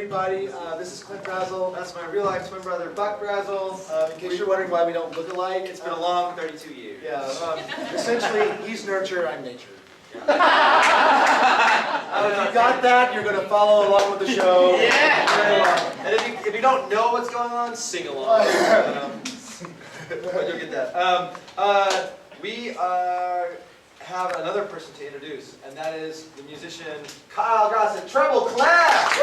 everybody. This is Clint Brazel. That's my real-life twin brother, Buck Brazel. In case you're wondering why we don't look alike, It's been a long 32 years. Yeah. Essentially, he's nurture, I'm nature. Yeah. If you got that, you're going to follow along with the show. Yeah! And if you don't know what's going on, sing along. But you'll get that. We have another person to introduce, and that is the musician Kyle Gossett, treble clef!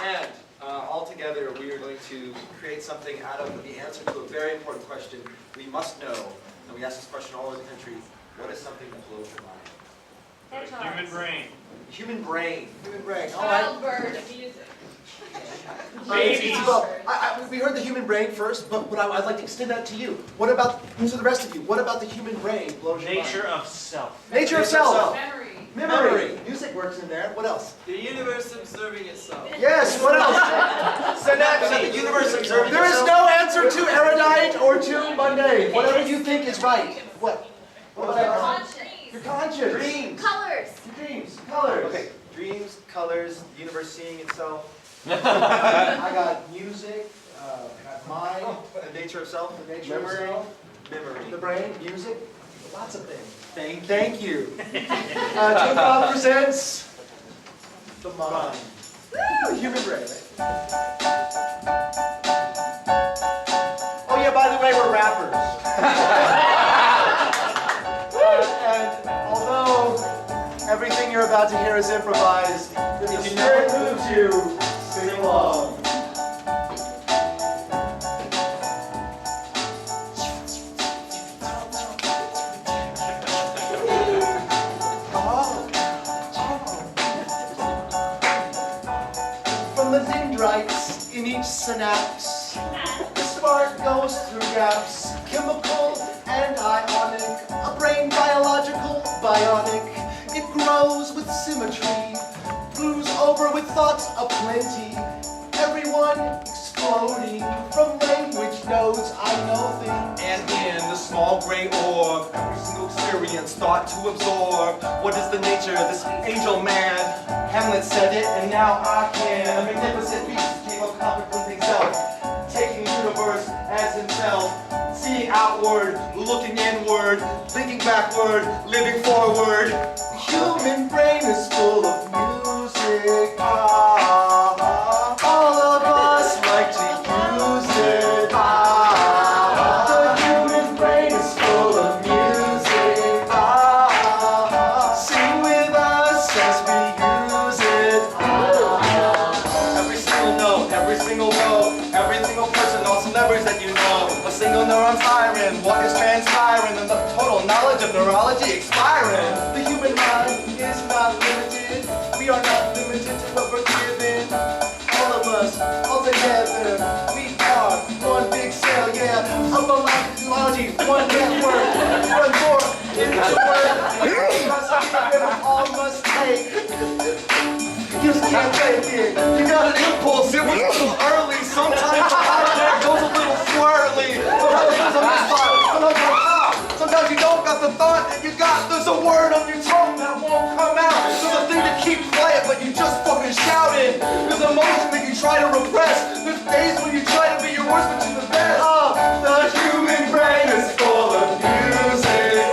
And all together, we are going to create something out of the answer to a very important question we must know. And we ask this question all over the country. What is something that blows your mind? Human brain. Human brain. Human brain. All right. Childbird music. Babies. We heard the human brain first, but I'd like to extend that to you. What about, to the rest of you, what about the human brain blows your mind? Nature of self. Nature of self. Memory. Music works in there. What else? The universe observing itself. Yes, what else? So the universe observing There is itself. no answer to erudite or to mundane. Whatever you think is right. What? What was that? Conscience. Your conscience. Dreams. Colors. Your dreams. Colors. Okay. Dreams, colors, the universe seeing itself. I got music. I got mind. The nature of self. The nature of self. Memory. The brain. Music. Lots of things. Thank you. Twinprov presents the mind. Woo! Human brain. Oh yeah, by the way, we're rappers. And although everything you're about to hear is improvised, if the spirit moves you, sing along. From the dendrites in each synapse, the spark goes through gaps, chemical and ionic, a brain biological, bionic. It grows with symmetry, brews over with thoughts aplenty. Everyone exploding from language nodes, I know things. And in the small gray orb, every single experience thought to absorb. What is the nature of this angel man? Hamlet said it, and now I can. A magnificent beast came of contemplating himself, taking the universe as himself, seeing outward, looking inward, thinking backward, living forward. The human brain is full of music. All of us like to use it. The human brain is full of music. Sing with us as we use it. Every single note, every single row, every single person, all celebrities that you know. A single neuron firing, what is transpiring, and the total knowledge of neurology expiring. The human mind is not limited. We are not limited to what we're given. All of us, all together, we are one big cell, yeah. Of biology, one network, one more into work. We must give and all must take. You just can't take it. You got an impulse, it was a little early. Sometimes the project goes a little swirly. Sometimes it goes a misfire, sometimes you're like, sometimes you don't got the thought that you got. There's a word on your tongue that won't come out. There's a thing to keep quiet, but you just fucking shout it. There's emotion that you try to repress. There's days when you try to be your worst, but you're the best. The human brain is full of music.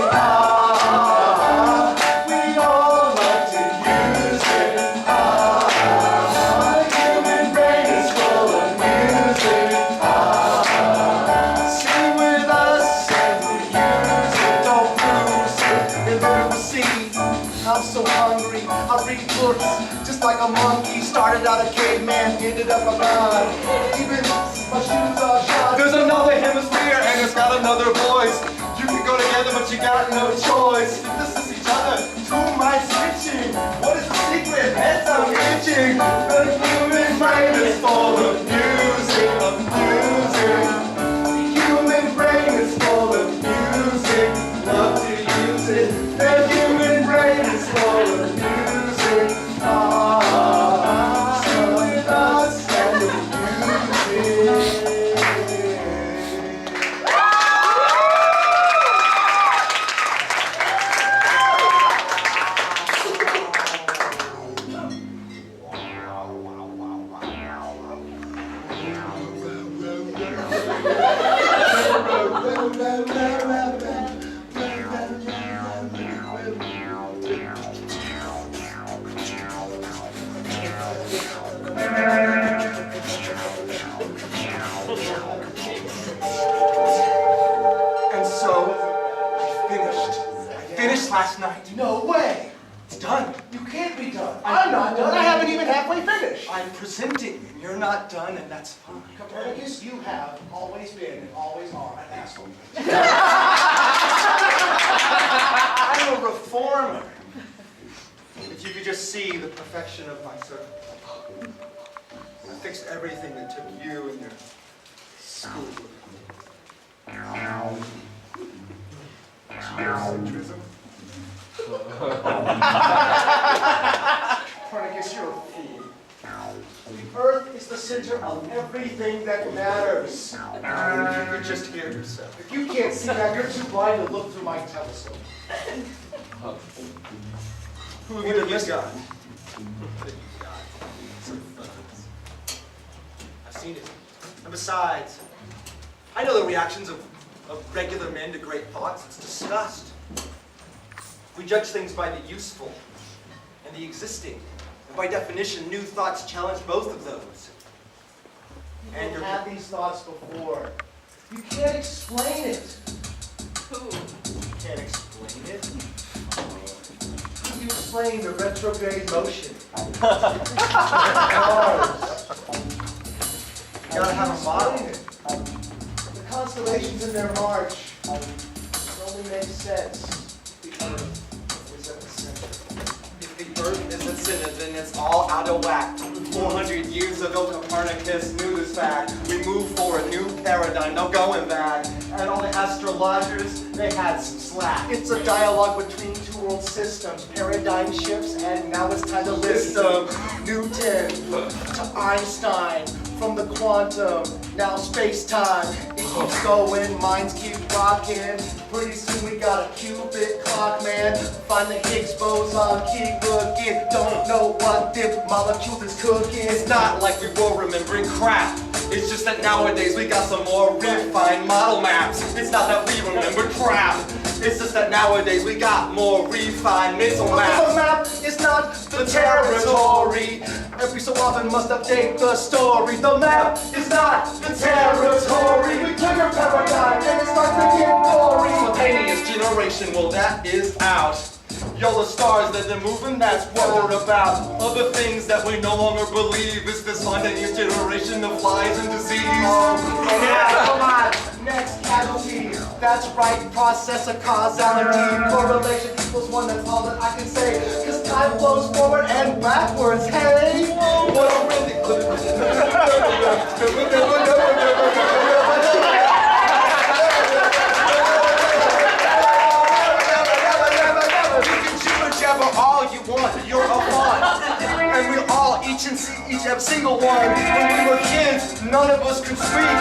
We all like to use it. The human brain is full of music. Sing with us and we use it. Don't lose it. Illiteracy. I'm so hungry. I read books just like a monkey. Started out a caveman, ended up a god. Even my shoes are shot. There's another hemisphere and it's got another voice. You can go together, but you got no choice. This is each other. Two minds switching. What is the secret? Heads are itching. The human brain is full of music, of music. The human brain is full of music. Love to use it. The human brain is full of music. Sing with us and we use it. be done. I'm not done. I haven't even halfway finished. I'm presenting, and you're not done, and that's fine. Copernicus, you have always been and always are an asshole. I'm a reformer. If you could just see the perfection of my circle. I fixed everything that took you and your school. Geocentrism. Copernicus, you're a fool. The Earth is the center of everything that matters. If you could just hear yourself. If you can't see that, you're too blind to look through my telescope. Who have you got? I've seen it. And besides, I know the reactions of regular men to great thoughts. It's disgust. We judge things by the useful and the existing. And by definition, new thoughts challenge both of those. And You've you're had these thoughts before. You can't explain it. Who? can't explain it. You explain the retrograde motion. You gotta have a model. The constellations in their march. It only makes sense. The Earth is at the center. If the Earth is the center, then it's all out of whack. 400 years ago, Copernicus knew this fact. We moved for a new paradigm, no going back. And all the astrologers, they had some slack. It's a dialogue between two world systems, paradigm shifts, and now it's time to list them. Newton to Einstein, from the quantum, now space-time. It keeps going, minds keep rocking. Pretty soon we got a cubic clock, man. Find the Higgs boson, keep looking. Don't know what the molecule is cooking. It's not like we were remembering crap. It's just that nowadays we got some more refined model maps. It's not that we remember crap. It's just that nowadays we got more refined mental The maps. map is not the territory. Every so often must update the story. The map is not the territory. We trigger paradigm and it starts to get gory. Spontaneous generation, well that is out. Yo, the stars that they're moving, that's what we're about. Other things that we no longer believe is this spontaneous generation of flies and disease. Yeah, come on. Next casualty. That's right, process of causality. Correlation equals one, that's all that I can say. Cause time flows forward and backwards, hey? What a really all you want, you're a fun. And we all, each every single one. When we were kids, none of us could speak.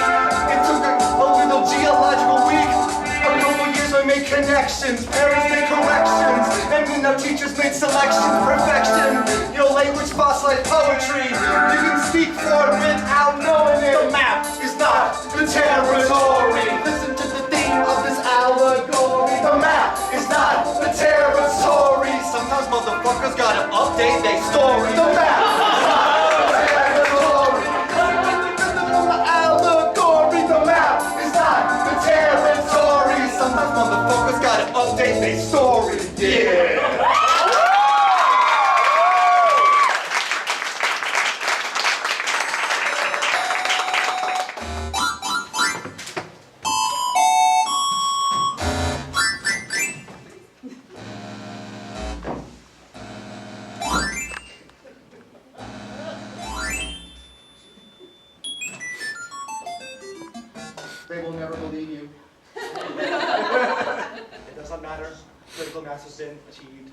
It took a little geological week. A couple years we made connections, parents made corrections, and then our teachers made selections, perfection. Your language spots like poetry. You can speak for it without knowing it. The map is not the territory. Listen to the theme of this allegory. The map is not the territory. Sometimes motherfuckers gotta update their story. The map is not the territory. The allegory. The map is not the territory. Sometimes motherfuckers gotta update their story. Yeah. They will never believe you. It doesn't matter. Critical mass has been achieved.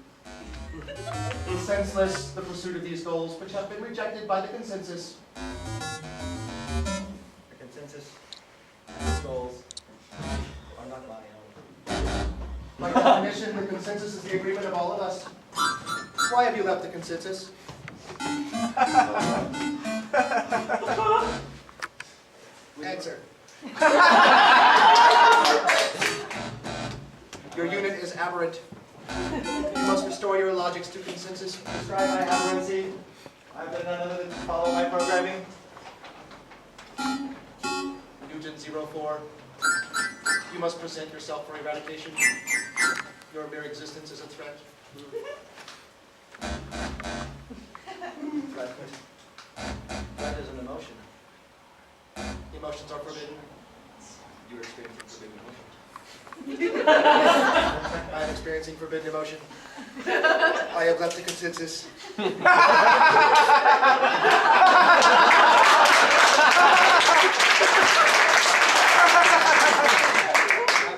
Senseless, the pursuit of these goals, which have been rejected by the consensus. The consensus and these goals are not my own. By definition, the consensus is the agreement of all of us. Why have you left the consensus? Answer. Your unit is aberrant. You must restore your logics to consensus. Describe my aberrancy. I've done none other than follow my programming. Nugent 04. You must present yourself for eradication. Your mere existence is a threat. Emotions are forbidden. You are experiencing forbidden emotion. I am experiencing forbidden emotion. I have left the consensus. I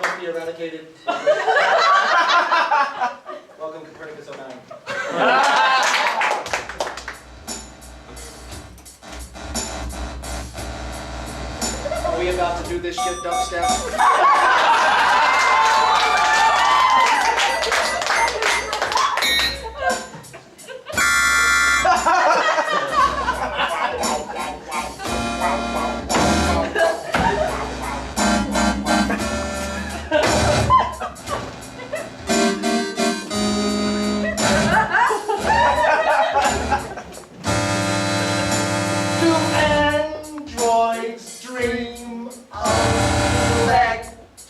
must be eradicated. Welcome, Copernicus 09. Are we about to do this shit dubstep? Do androids dream of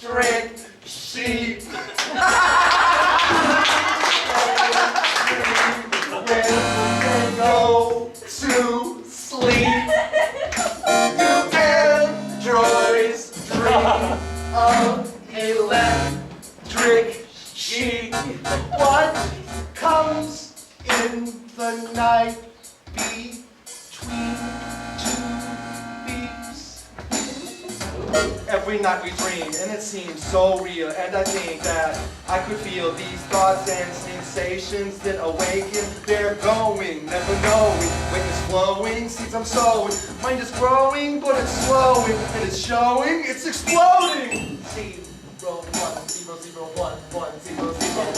electric sheep? When they go to sleep? Do androids dream of electric sheep? What comes in the night between two beeps? Every night we dream, and it seems so real, and I think that I could feel these thoughts and sensations that awaken. They're going, never knowing, weight is flowing, seeds I'm sowing, mind is growing, but it's slowing, and it's showing, it's exploding. 0, 1, 0, 0, 1, 1, 0, 0, 1,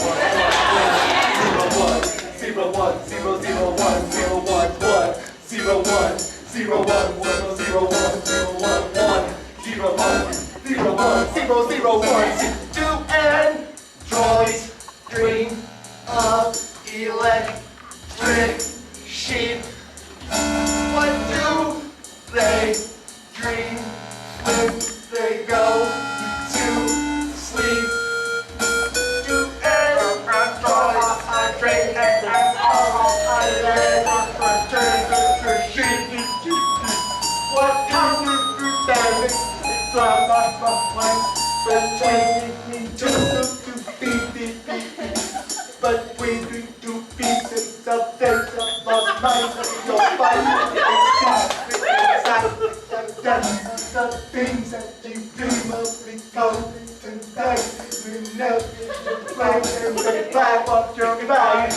1, 0, 1, 0, 1, 0, 0, 1, 0, 1, 1, 0, 1, 0, 1, 1, 0, 1, 0, 1, 1. 0, 1, 0, 1, 0, 0, 1. Do androids dream of electric sheep? What do they dream when they go to sleep? Do androids dream electric sheep? What comes between two pieces of data of mind, your body, the things that you dream of becoming tonight. We never play and we back up your mind.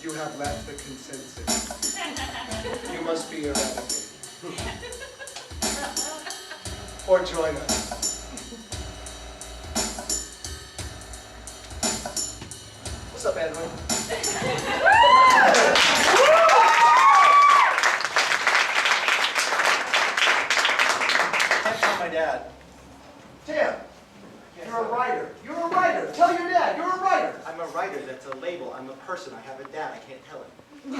You have left the consensus. You must be eradicated. Or join us. What's up, Edwin? That's not my dad. Tim, you're a writer. You're a writer. Tell your dad, you're a writer. I'm a writer, that's a label. I'm a person. I have a dad. I can't tell him. A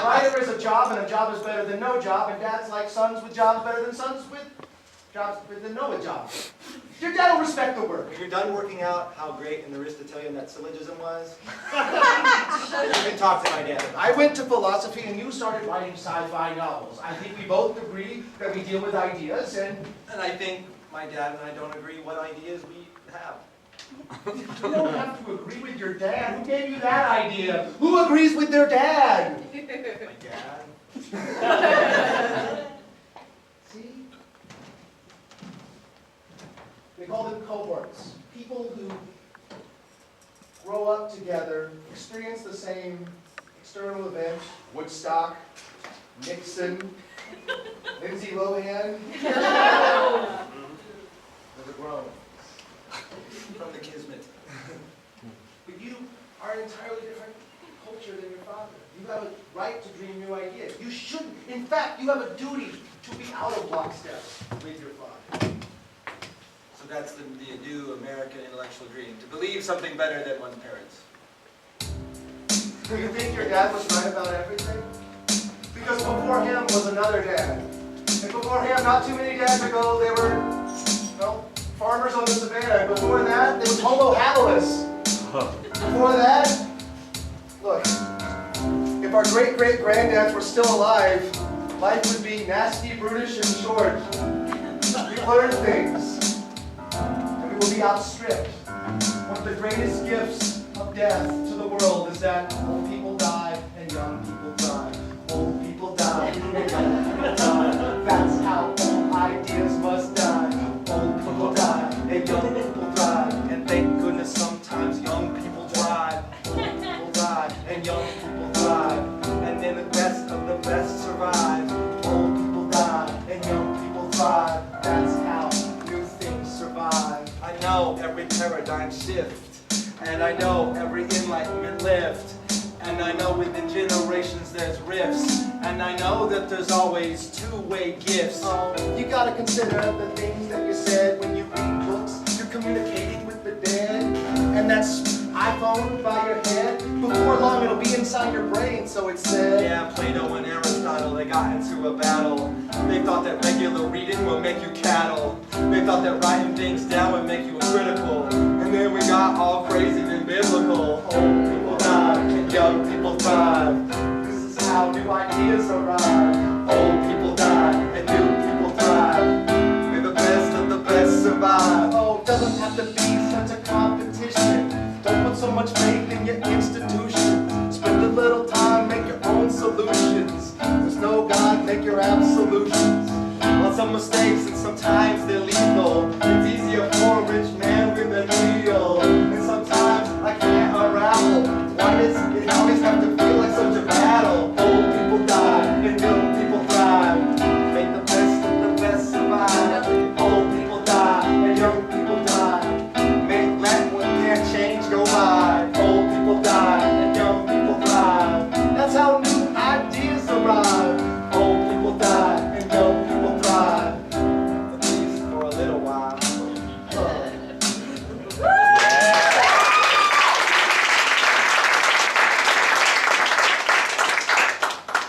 writer is a job, and a job is better than no job, and dads like sons with jobs better than sons with jobs better than no jobs. Your dad will respect the work. When you're done working out how great an Aristotelian that syllogism was, you can talk to my dad. I went to philosophy, and you started writing sci-fi novels. I think we both agree that we deal with ideas, and I think my dad and I don't agree what ideas we have. you don't have to agree with your dad. Who gave you that idea? Who agrees with their dad? My dad? See? They call them cohorts. People who grow up together, experience the same external events, Woodstock, Nixon, Lindsay Lohan. Those are grown. From the Kismet. But you are an entirely different culture than your father. You have a right to dream new ideas. You should, in fact, you have a duty to be out of lockstep with your father. So that's the new American intellectual dream, to believe something better than one's parents. Do you think your dad was right about everything? Because before him was another dad. And before him, not too many dads ago, they were, well, farmers on the savannah. And before that, there was Homo habilis. Before that, look, If our great-great-granddads were still alive, life would be nasty, brutish, and short. We've learned things, and we will be outstripped. One of the greatest gifts of death to the world is that old people die and young people thrive. Old people die and young people die. That's how old ideas must die. Old people die and young people thrive. And thank goodness sometimes young people thrive. Old people die and young people thrive. And then the best of the best survive. Old people die and young people thrive. That's how new things survive. I know every paradigm shift, and I know every enlightenment lift, and I know within generations there's rifts, and I know that there's always two-way gifts. Oh, you gotta consider the things that you said when you read books. You're communicating with the dead, and that's iPhone by your head. Before long it'll be inside your brain, so it said. Yeah, Plato and Aristotle, they got into a battle. They thought that regular reading would make you cattle. They thought that writing things down would make you critical. And then we got all crazy and biblical. Old people die and young people thrive. This is how new ideas arrive. Old people die and new people thrive. May the best of the best survive. Oh, it doesn't have to be such a competition. Don't put so much faith in your institution. Spend a little time, make your own solutions. There's no God, make your absolutions. On some mistakes and sometimes they're lethal. It's easier for a rich man with a deal. And sometimes I can't unravel. Why does it always have to feel like such a battle? Old people die and young people thrive. Make the best of the best survive. Old people die and young people die. Let what can't change go by. Old people die and young people thrive. That's how new ideas arrive. Old people die and young people thrive. At least for a little while.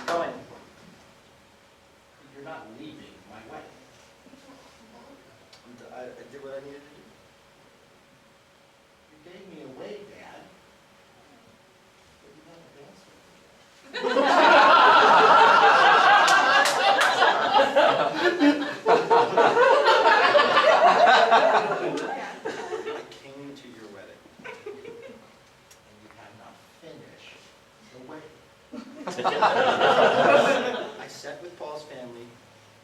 Going. You're not leaving my wife. I did what I needed to do. You gave me away, Dad. But you never danced with me. I came to your wedding, and you had not finished the wedding. I sat with Paul's family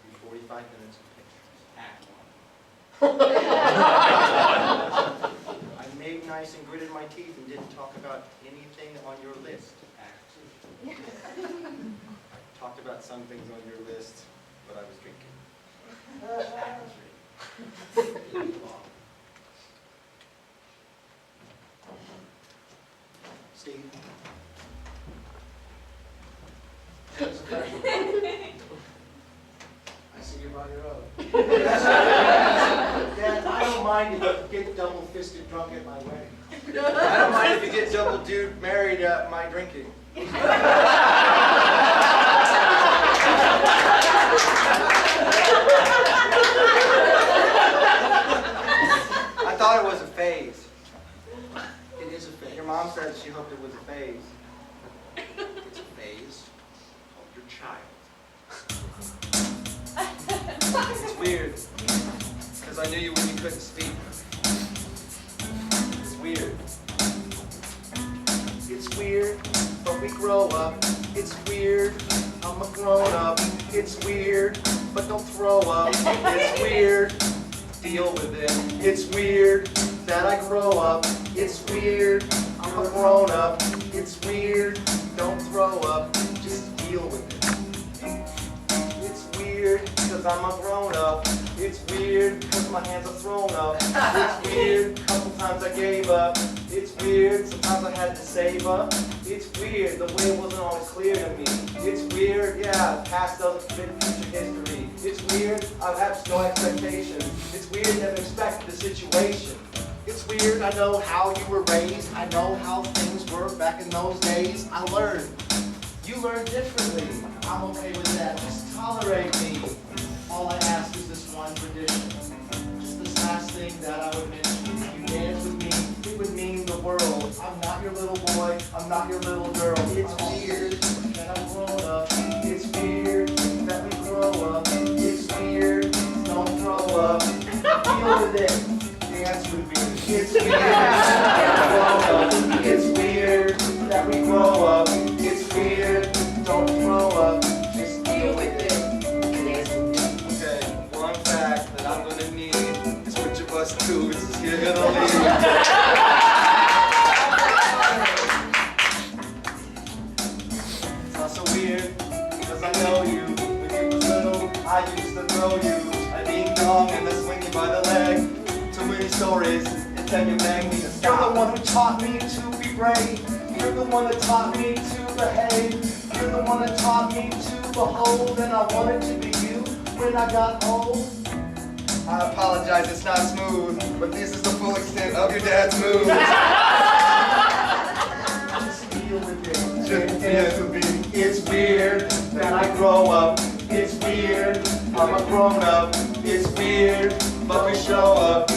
for 45 minutes of pictures. Act 1. I made nice and gritted my teeth and didn't talk about anything on your list. Act 2. I talked about some things on your list, but I was drinking. Act 3. Steve. I see you're on your own. Dad, I don't mind if you get double-fisted drunk at my wedding. I don't mind if you get double dude married at my drinking. I thought it was a phase. It is a phase. Your mom said she hoped it was a phase. It's a phase called your child. It's weird, because I knew you when you couldn't speak. It's weird. It's weird, but we grow up. It's weird, I'm a grown-up. It's weird, but don't throw up. It's weird, deal with it. It's weird that I grow up. It's weird, I'm a grown-up. It's weird, don't throw up. Just deal with it. It's weird, because I'm a grown-up. It's weird, because my hands are thrown up. It's weird, a couple times I gave up. It's weird, sometimes I had to save up. It's weird, the way it wasn't always clear to me. It's weird, yeah, past doesn't fit future history. It's weird, I've had no expectations. It's weird, never expected the situation. It's weird, I know how you were raised. I know how things were back in those days. I learned. You learn differently. I'm okay with that. Just tolerate me. All I ask is this one tradition. Just this last thing that I would mention. If you dance with me, it would mean the world. I'm not your little boy. I'm not your little girl. It's weird. us two, it's you're gonna leave. It's not so weird, because I know you. When you were little, I used to throw you a ding dong and a swing you by the leg. Too many stories, until you beg me to You're stop. the one who taught me to be brave. You're the one that taught me to behave. You're the one that taught me to behold. And I wanted to be you when I got old. I apologize, it's not smooth, but this is the full extent of your dad's move. Just feel with me. Just feel with me. It's weird that I grow up. It's weird I'm a grown up. It's weird, but we show up.